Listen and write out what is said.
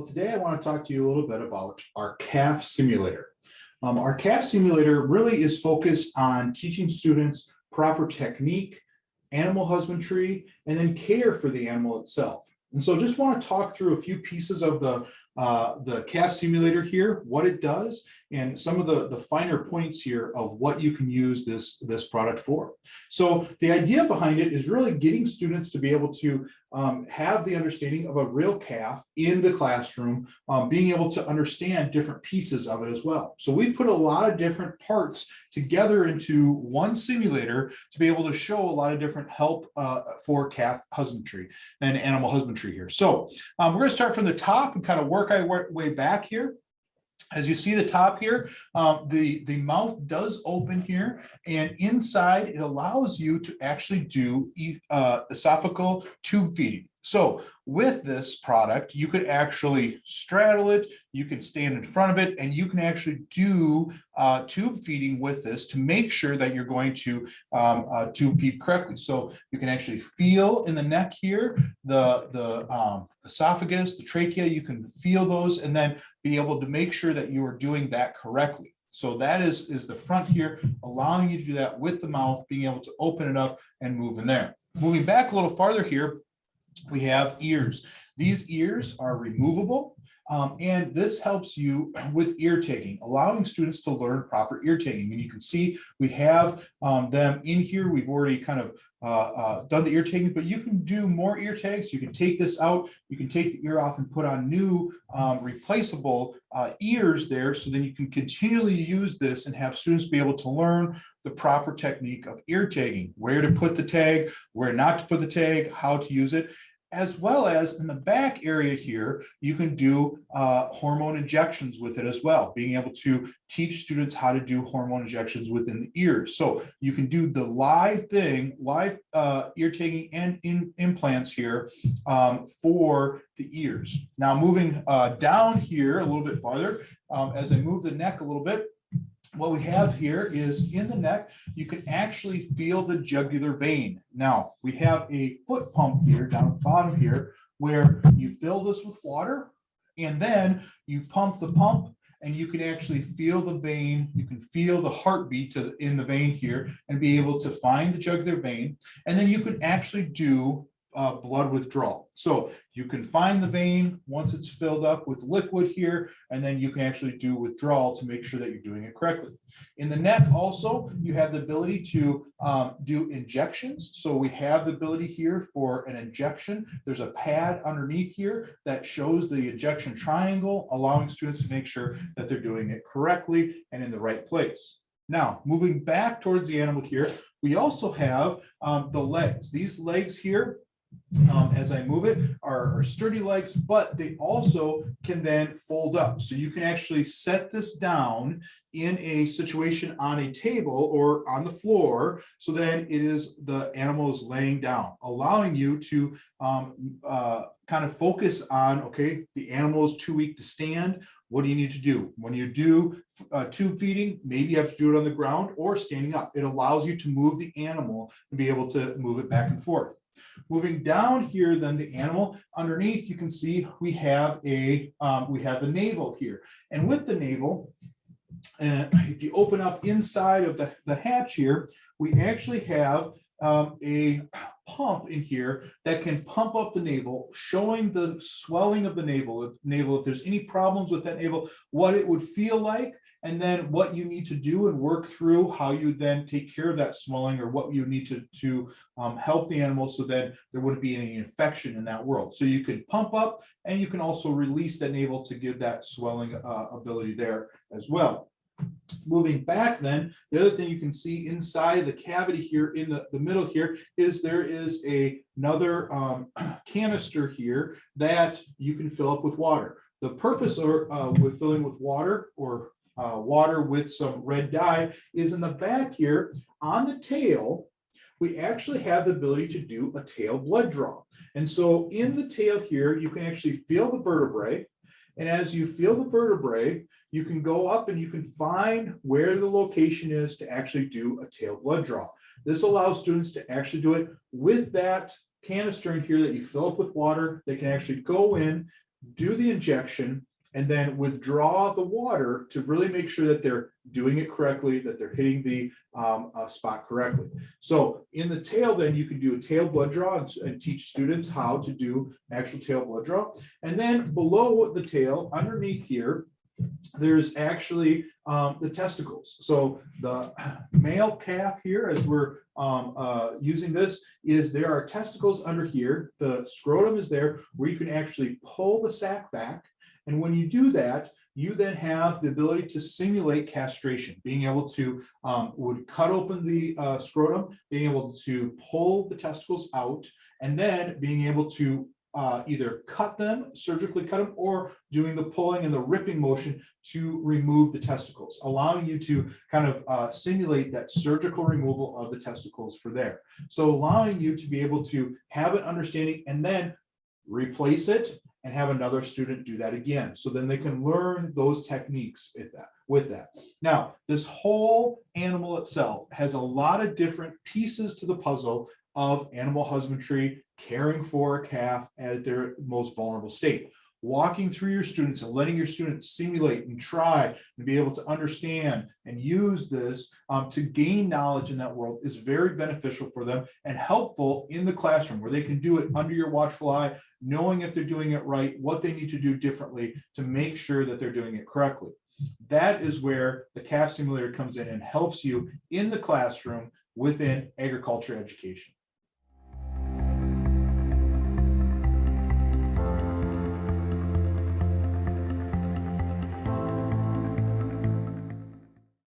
today I want to talk to you a little bit about our calf simulator. Our calf simulator really is focused on teaching students proper technique, animal husbandry, and then care for the animal itself. And so just want to talk through a few pieces of the calf simulator here, what it does, and some of the finer points here of what you can use this product for. So the idea behind it is really getting students to be able to have the understanding of a real calf in the classroom, being able to understand different pieces of it as well. So we put a lot of different parts together into one simulator to be able to show a lot of different help for calf husbandry and animal husbandry here. So we're going to start from the top and kind of work our way back here. As you see the top here, the mouth does open here, and inside it allows you to actually do esophageal tube feeding. So with this product, you could actually straddle it, you can stand in front of it, and you can actually do tube feeding with this to make sure that you're going to tube feed correctly. So you can actually feel in the neck here, the esophagus, the trachea, you can feel those and then be able to make sure that you are doing that correctly. So that is the front here, allowing you to do that with the mouth, being able to open it up and move in there. Moving back a little farther here, we have ears. These ears are removable, and this helps you with ear tagging, allowing students to learn proper ear tagging. And you can see we have them in here. We've already kind of done the ear tagging, but you can do more ear tags. You can take this out, you can take the ear off and put on new replaceable ears there, so then you can continually use this and have students be able to learn the proper technique of ear tagging, where to put the tag, where not to put the tag, how to use it. As well as in the back area here, you can do hormone injections with it as well, being able to teach students how to do hormone injections within the ears. So you can do the live ear tagging and implants here for the ears. Now moving down here a little bit farther, as I move the neck a little bit, what we have here is in the neck, you can actually feel the jugular vein. Now, we have a foot pump here down at the bottom here, where you fill this with water, and then you pump the pump, and you can actually feel the vein. You can feel the heartbeat in the vein here and be able to find the jugular vein. And then you can actually do blood withdrawal. So you can find the vein once it's filled up with liquid here, and then you can actually do withdrawal to make sure that you're doing it correctly. In the neck also, you have the ability to do injections. So we have the ability here for an injection. There's a pad underneath here that shows the injection triangle, allowing students to make sure that they're doing it correctly and in the right place. Now, moving back towards the animal here, we also have the legs. These legs here, as I move it, are sturdy legs, but they also can then fold up. So you can actually set this down in a situation on a table or on the floor, so then the animal is laying down, allowing you to kind of focus on, okay, the animal is too weak to stand. What do you need to do? When you do tube feeding, maybe you have to do it on the ground or standing up. It allows you to move the animal and be able to move it back and forth. Moving down here, then the animal underneath, you can see we have the navel here, and with the navel, if you open up inside of the hatch here, we actually have a pump in here that can pump up the navel, showing the swelling of the navel. If there's any problems with that navel, what it would feel like, and then what you need to do and work through how you then take care of that swelling, or what you need to help the animal so that there wouldn't be any infection in that world. So you can pump up, and you can also release that navel to give that swelling ability there as well. Moving back then, the other thing you can see inside of the cavity here in the middle here is there is another canister here that you can fill up with water. The purpose with filling with water, or water with some red dye, is in the back here on the tail. We actually have the ability to do a tail blood draw. And so in the tail here, you can actually feel the vertebrae. And as you feel the vertebrae, you can go up and you can find where the location is to actually do a tail blood draw. This allows students to actually do it with that canister in here that you fill up with water. They can actually go in, do the injection, and then withdraw the water to really make sure that they're doing it correctly, that they're hitting the spot correctly. So in the tail, then you can do a tail blood draw and teach students how to do actual tail blood draw. And then below the tail, underneath here, there's actually the testicles. So the male calf here, as we're using this, is there are testicles under here. The scrotum is there where you can actually pull the sac back. And when you do that, you then have the ability to simulate castration, being able to would cut open the scrotum, being able to pull the testicles out, and then being able to either cut them, surgically cut them, or doing the pulling and the ripping motion to remove the testicles, allowing you to kind of simulate that surgical removal of the testicles for there. So allowing you to be able to have an understanding and then replace it and have another student do that again. So then they can learn those techniques with that. Now, this whole animal itself has a lot of different pieces to the puzzle of animal husbandry, caring for a calf at their most vulnerable state. Walking through your students and letting your students simulate and try and be able to understand and use this to gain knowledge in that world is very beneficial for them and helpful in the classroom where they can do it under your watchful eye, knowing if they're doing it right, what they need to do differently to make sure that they're doing it correctly. That is where the calf simulator comes in and helps you in the classroom within agriculture education.